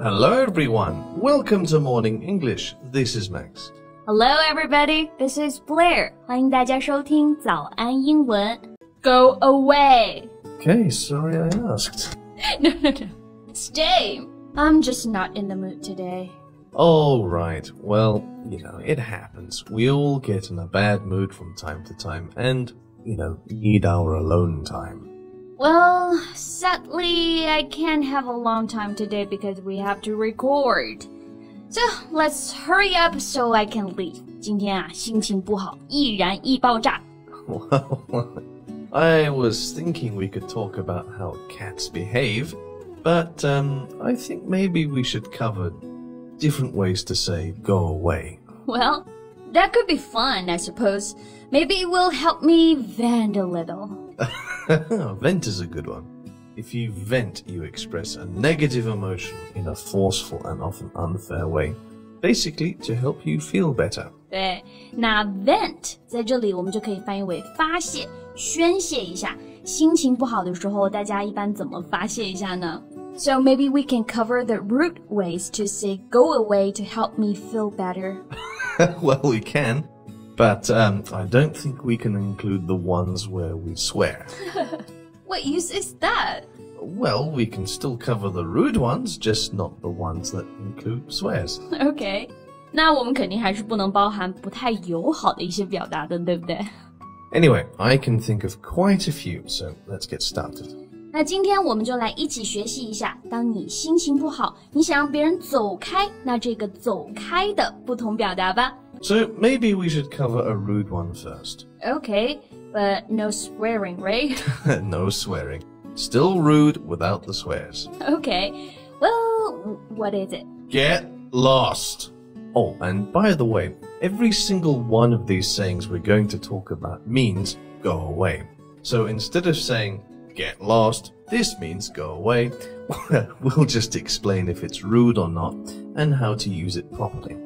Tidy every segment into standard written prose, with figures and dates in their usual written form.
Hello everyone, welcome to Morning English. This is Max. Hello everybody, this is Blair. 欢迎大家收听早安英文。Go away. Okay, sorry I asked. No. Stay. I'm just not in the mood today. Oh, right. Well, it happens. We all get in a bad mood from time to time and, need our alone time. Well, sadly, I can't have a long time today because we have to record. So, let's hurry up so I can leave. 今天心情不好，易燃易爆炸。Well, I was thinking we could talk about how cats behave, but I think maybe we should cover different ways to say go away. Well, that could be fun, I suppose. Maybe it will help me vent a little. Vent is a good one. If you vent, you express a negative emotion in a forceful and often unfair way, basically to help you feel better. 对，那 vent 在这里我们就可以翻译为发泄、宣泄一下。心情不好的时候，大家一般怎么发泄一下呢？ So maybe we can cover the rude ways to say go away to help me feel better. Well, we can, but I don't think we can include the ones where we swear. What use is that? Well, we can still cover the rude ones, just not the ones that include swears. Okay. 那我们肯定还是不能包含不太友好的一些表达的，对不对？ Anyway, I can think of quite a few, so let's get started. 那今天我们就来一起学习一下，当你心情不好，你想让别人走开，那这个走开的不同表达吧。 So maybe we should cover a rude one first. Okay, but no swearing, right? No swearing. Still rude without the swears. Okay, well, what is it? Get lost. Oh, and by the way, every single one of these sayings we're going to talk about means go away. So instead of saying get lost, this means go away. We'll just explain if it's rude or not and how to use it properly.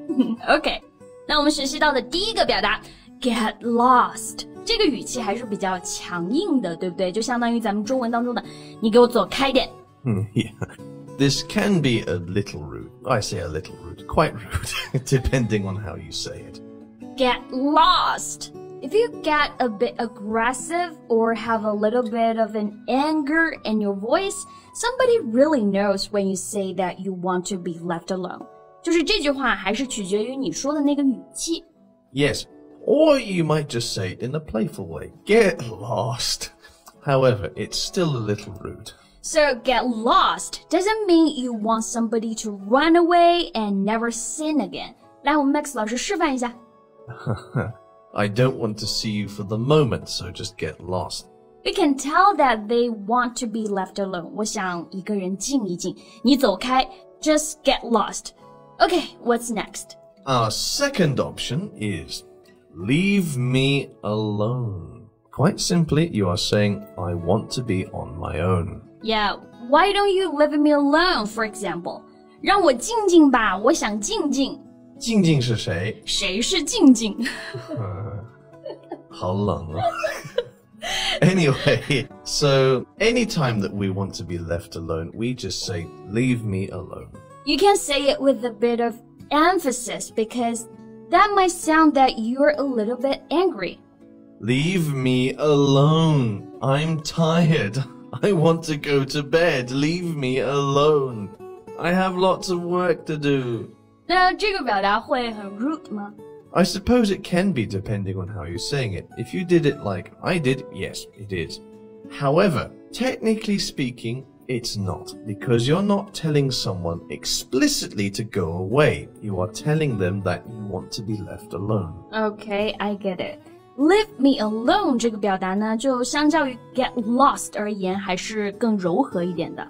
Okay, 那我们学习到的第一个表达 get lost 这个语气还是比较强硬的，对不对？就相当于咱们中文当中的你给我走开点。Yeah. This can be a little rude. I say a little rude, quite rude, depending on how you say it. Get lost. If you get a bit aggressive or have a little bit of an anger in your voice, somebody really knows when you say that you want to be left alone. 就是这句话还是取决于你说的那个语气。 Yes, or you might just say it in a playful way. Get lost. However, it's still a little rude. So get lost doesn't mean you want somebody to run away and never sin again. 来，我们 Max 老师示范一下。I don't want to see you for the moment, so just get lost. We can tell that they want to be left alone. 我想一个人静一静，你走开 just get lost. Okay, what's next? Our second option is leave me alone. Quite simply, you are saying, I want to be on my own. Yeah, why don't you leave me alone, for example? 让我静静吧，我想静静。静静是谁？谁是静静？好冷啊。Anyway, so anytime that we want to be left alone, we just say, leave me alone. You can say it with a bit of emphasis because that might sound that you're a little bit angry. Leave me alone. I'm tired. I want to go to bed. Leave me alone. I have lots of work to do. 那这个表达会很 rude 吗？ I suppose it can be depending on how you're saying it. If you did it like I did, yes, it is. However, technically speaking, it's not, because you're not telling someone explicitly to go away. You are telling them that you want to be left alone. Okay, I get it. Leave me alone 这个表达呢，就相较于 get lost 而言，还是更柔和一点的。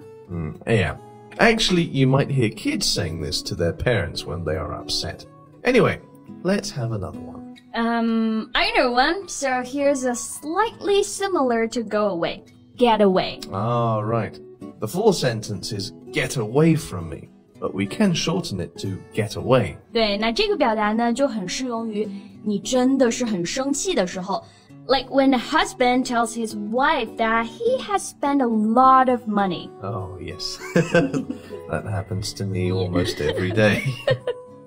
Yeah. Actually, you might hear kids saying this to their parents when they are upset. Anyway, let's have another one. I know one. So here's a slightly similar to go away. Get away. Ah, right. The full sentence is get away from me, but we can shorten it to get away. 对，那这个表达呢，就很适用于你真的是很生气的时候， Like when a husband tells his wife that he has spent a lot of money. Oh, yes. That happens to me almost every day.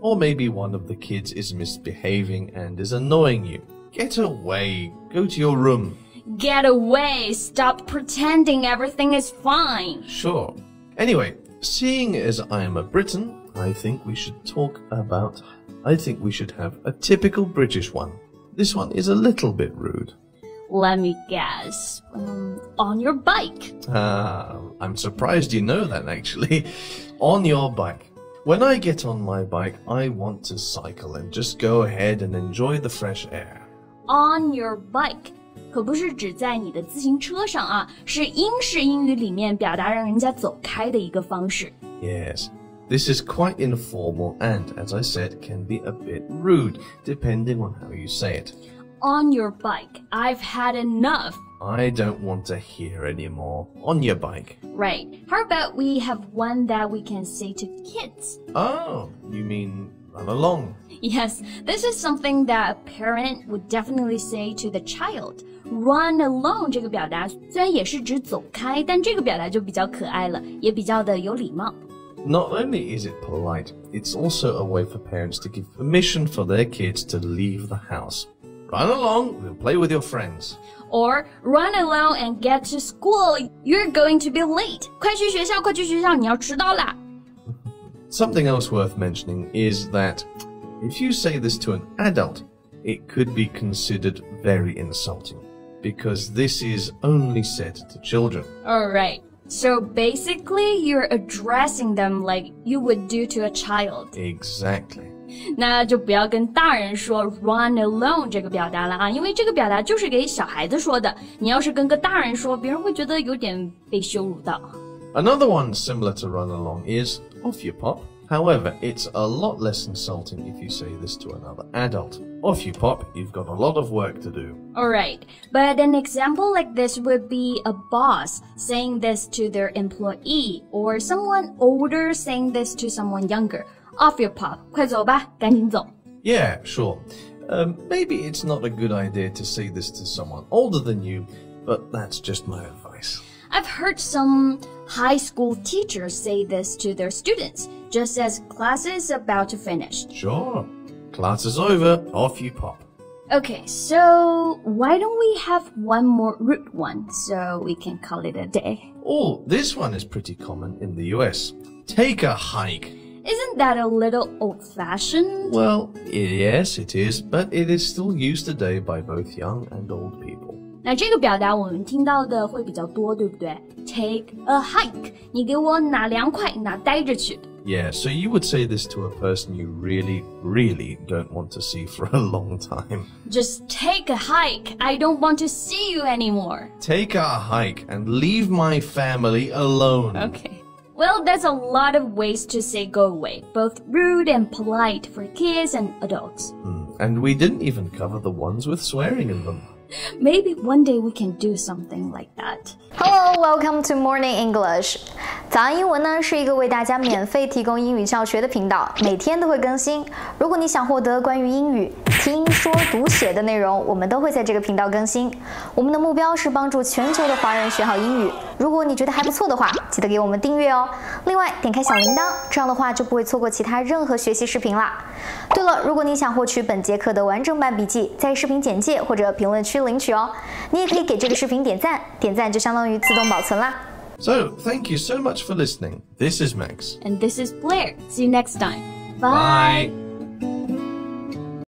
Or maybe one of the kids is misbehaving and is annoying you. Get away. Go to your room. Get away. Stop pretending everything is fine. Sure. Anyway, seeing as I am a Briton, I think we should have a typical British one. This one is a little bit rude. Let me guess. On your bike. I'm surprised you know that, actually. On your bike. When I get on my bike, I want to cycle and just go ahead and enjoy the fresh air. On your bike. 可不是指在你的自行车上啊，是英式英语里面表达让人家走开的一个方式。Yes. This is quite informal and, as I said, can be a bit rude, depending on how you say it. On your bike. I've had enough. I don't want to hear anymore. On your bike. Right. How about we have one that we can say to kids? Oh, you mean run along? Yes, this is something that a parent would definitely say to the child. Run along 这个表达虽然也是指走开，但这个表达就比较可爱了，也比较的有礼貌。Not only is it polite, it's also a way for parents to give permission for their kids to leave the house. Run along, we'll play with your friends. Or run along and get to school. You're going to be late. 快去学校，快去学校，你要迟到啦。Something else worth mentioning is that if you say this to an adult, it could be considered very insulting because this is only said to children. All right. So basically, you're addressing them like you would do to a child. Exactly. 那就不要跟大人说 run alone 这个表达了啊，因为这个表达就是给小孩子说的。你要是跟个大人说，别人会觉得有点被羞辱到。Another one similar to run along is off you pop. However, it's a lot less insulting if you say this to another adult. Off you pop, you've got a lot of work to do. Alright, but an example like this would be a boss saying this to their employee, or someone older saying this to someone younger. Off your pop, 快走吧，赶紧走。Yeah, sure. Maybe it's not a good idea to say this to someone older than you, but that's just my advice. I've heard some high school teachers say this to their students, just as class is about to finish. Sure. Class is over, off you pop. Okay, so why don't we have one more rude one so we can call it a day? Oh, this one is pretty common in the US. Take a hike. Isn't that a little old-fashioned? Well, yes, it is, but it is still used today by both young and old people. 那这个表达我们听到的会比较多，对不对？ Take a hike. 你给我哪凉快，哪待着去。 Yeah, so you would say this to a person you really, really don't want to see for a long time. Just take a hike. I don't want to see you anymore. Take a hike and leave my family alone. Okay. Well, that's a lot of ways to say go away, both rude and polite for kids and adults. And we didn't even cover the ones with swearing in them. Maybe one day we can do something like that. Hello, welcome to Morning English. 早安英文呢是一个为大家免费提供英语教学的频道，每天都会更新。如果你想获得关于英语听说读写的内容，我们都会在这个频道更新。我们的目标是帮助全球的华人学好英语。如果你觉得还不错的话，记得给我们订阅哦。另外，点开小铃铛，这样的话就不会错过其他任何学习视频啦。对了，如果你想获取本节课的完整版笔记，在视频简介或者评论区领取哦。你也可以给这个视频点赞，点赞就相当于自动保存啦。So, thank you so much for listening. This is Max. And this is Blair. See you next time. Bye.